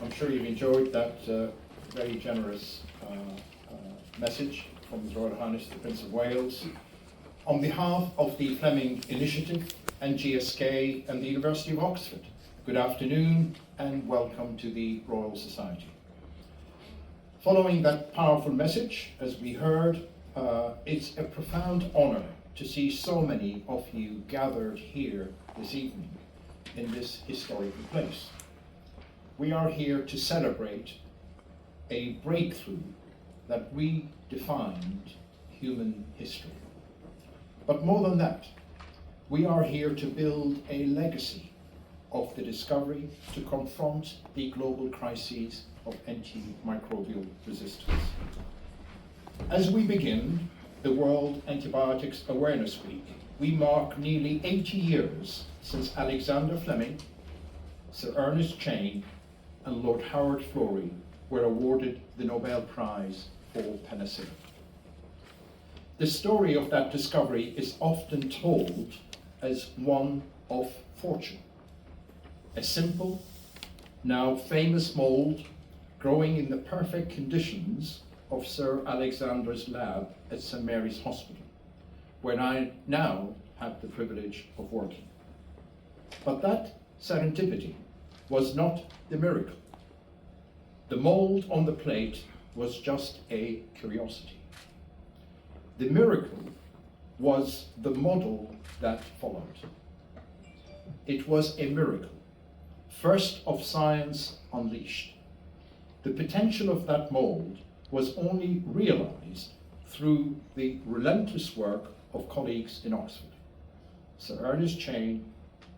I'm sure you've enjoyed that very generous message from His Royal Highness the Prince of Wales. On behalf of the Fleming Initiative and GSK and the University of Oxford, good afternoon and welcome to the Royal Society. Following that powerful message, as we heard, it's a profound honour to see so many of you gathered here this evening in this historical place. We are here to celebrate a breakthrough that redefined human history. But more than that, we are here to build a legacy of the discovery to confront the global crises of antimicrobial resistance. As we begin the World Antibiotics Awareness Week, we mark nearly 80 years since Alexander Fleming, Sir Ernest Chain, and Lord Howard Florey were awarded the Nobel Prize for penicillin. The story of that discovery is often told as one of fortune. A simple, now famous mold growing in the perfect conditions of Sir Alexander's lab at St Mary's Hospital, where I now have the privilege of working. But that serendipity was not the miracle. The mold on the plate was just a curiosity. The miracle was the model that followed. It was a miracle, first of science unleashed. The potential of that mold was only realized through the relentless work of colleagues in Oxford, Sir Ernest Chain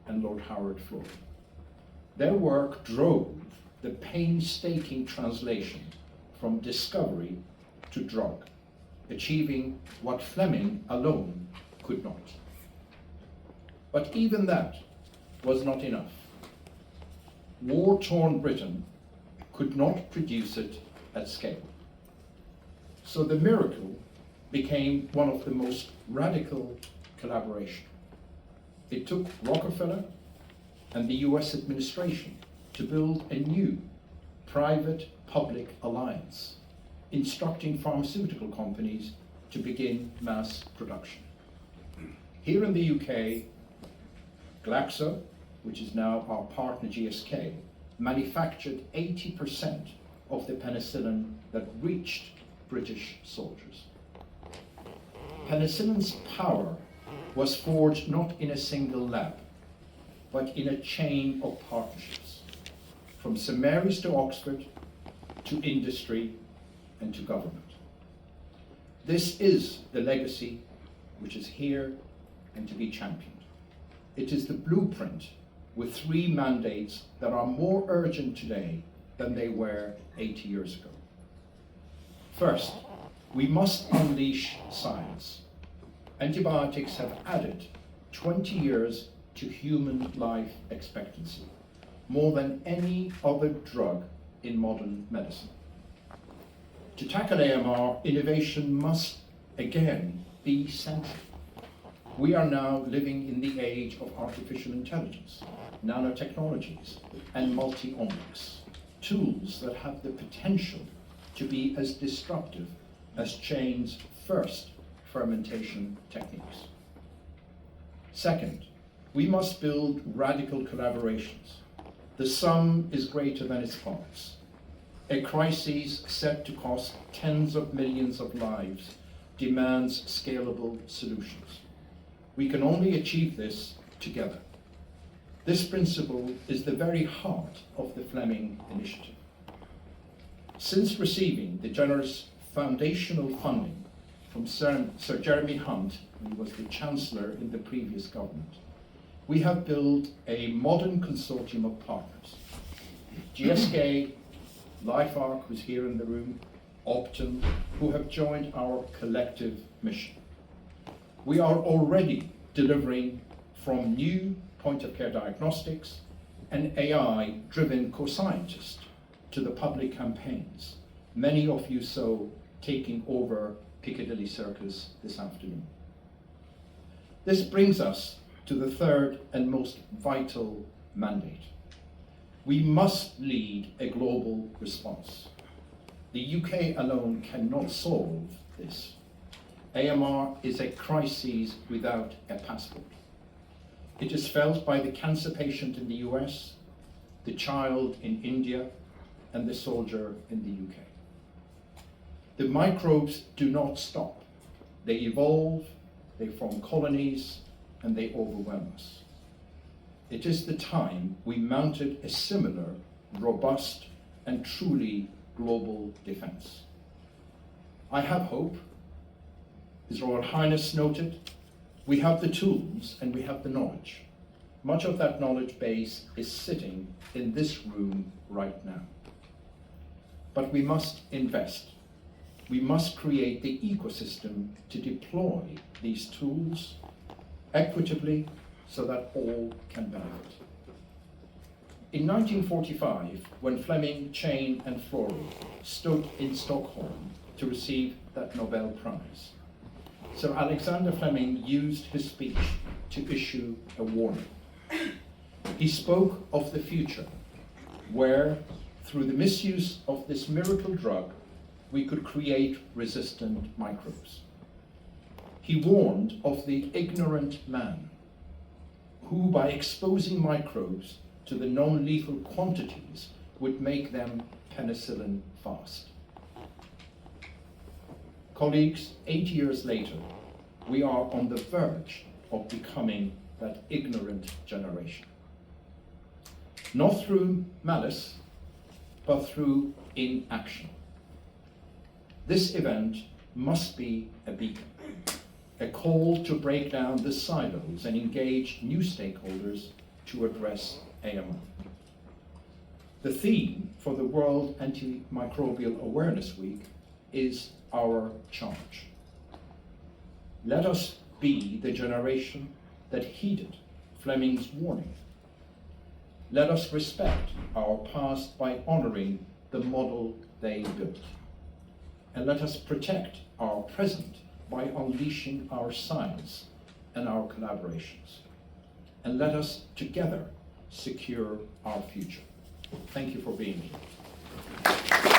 and Lord Howard Florey. Their work drove the painstaking translation from discovery to drug, achieving what Fleming alone could not. But even that was not enough. War-torn Britain could not produce it at scale. So the miracle became one of the most radical collaboration. It took Rockefeller and the US administration to build a new private-public alliance, instructing pharmaceutical companies to begin mass production. Here in the UK, Glaxo, which is now our partner GSK, manufactured 80% of the penicillin that reached British soldiers. Penicillin's power was forged not in a single lab, but in a chain of partnerships, from St Mary's to Oxford, to industry, and to government. This is the legacy which is here and to be championed. It is the blueprint with 3 mandates that are more urgent today than they were 80 years ago. First, we must unleash science. Antibiotics have added 20 years to human life expectancy, more than any other drug in modern medicine. To tackle AMR, innovation must again be central. We are now living in the age of artificial intelligence, nanotechnologies, and multi-omics, tools that have the potential to be as disruptive as Chain's first fermentation techniques. Second, we must build radical collaborations. The sum is greater than its parts. A crisis set to cost tens of millions of lives demands scalable solutions. We can only achieve this together. This principle is the very heart of the Fleming Initiative. Since receiving the generous foundational funding from Sir Jeremy Hunt, who was the Chancellor in the previous government, we have built a modern consortium of partners. GSK, LifeArc, who's here in the room, Optum, who have joined our collective mission. We are already delivering from new point-of-care diagnostics and AI-driven co-scientists to the public campaigns, many of you so taking over Piccadilly Circus this afternoon. This brings us to the third and most vital mandate. We must lead a global response. The UK alone cannot solve this. AMR is a crisis without a passport. It is felt by the cancer patient in the US, the child in India, and the soldier in the UK. The microbes do not stop. They evolve, they form colonies, and they overwhelm us. It is the time we mounted a similar, robust, and truly global defense. I have hope. His Royal Highness noted, we have the tools and we have the knowledge. Much of that knowledge base is sitting in this room right now. But we must invest. We must create the ecosystem to deploy these tools equitably so that all can benefit. In 1945, when Fleming, Chain, and Florey stood in Stockholm to receive that Nobel Prize, Sir Alexander Fleming used his speech to issue a warning. He spoke of the future, where, through the misuse of this miracle drug, we could create resistant microbes. He warned of the ignorant man, who, by exposing microbes to the non-lethal quantities, would make them penicillin fast. Colleagues, 8 years later, we are on the verge of becoming that ignorant generation. Not through malice, but through inaction. This event must be a beacon, a call to break down the silos and engage new stakeholders to address AMR. The theme for the World Antimicrobial Awareness Week is our charge. Let us be the generation that heeded Fleming's warning. Let us respect our past by honoring the model they built. And let us protect our present by unleashing our science and our collaborations. And let us together secure our future. Thank you for being here.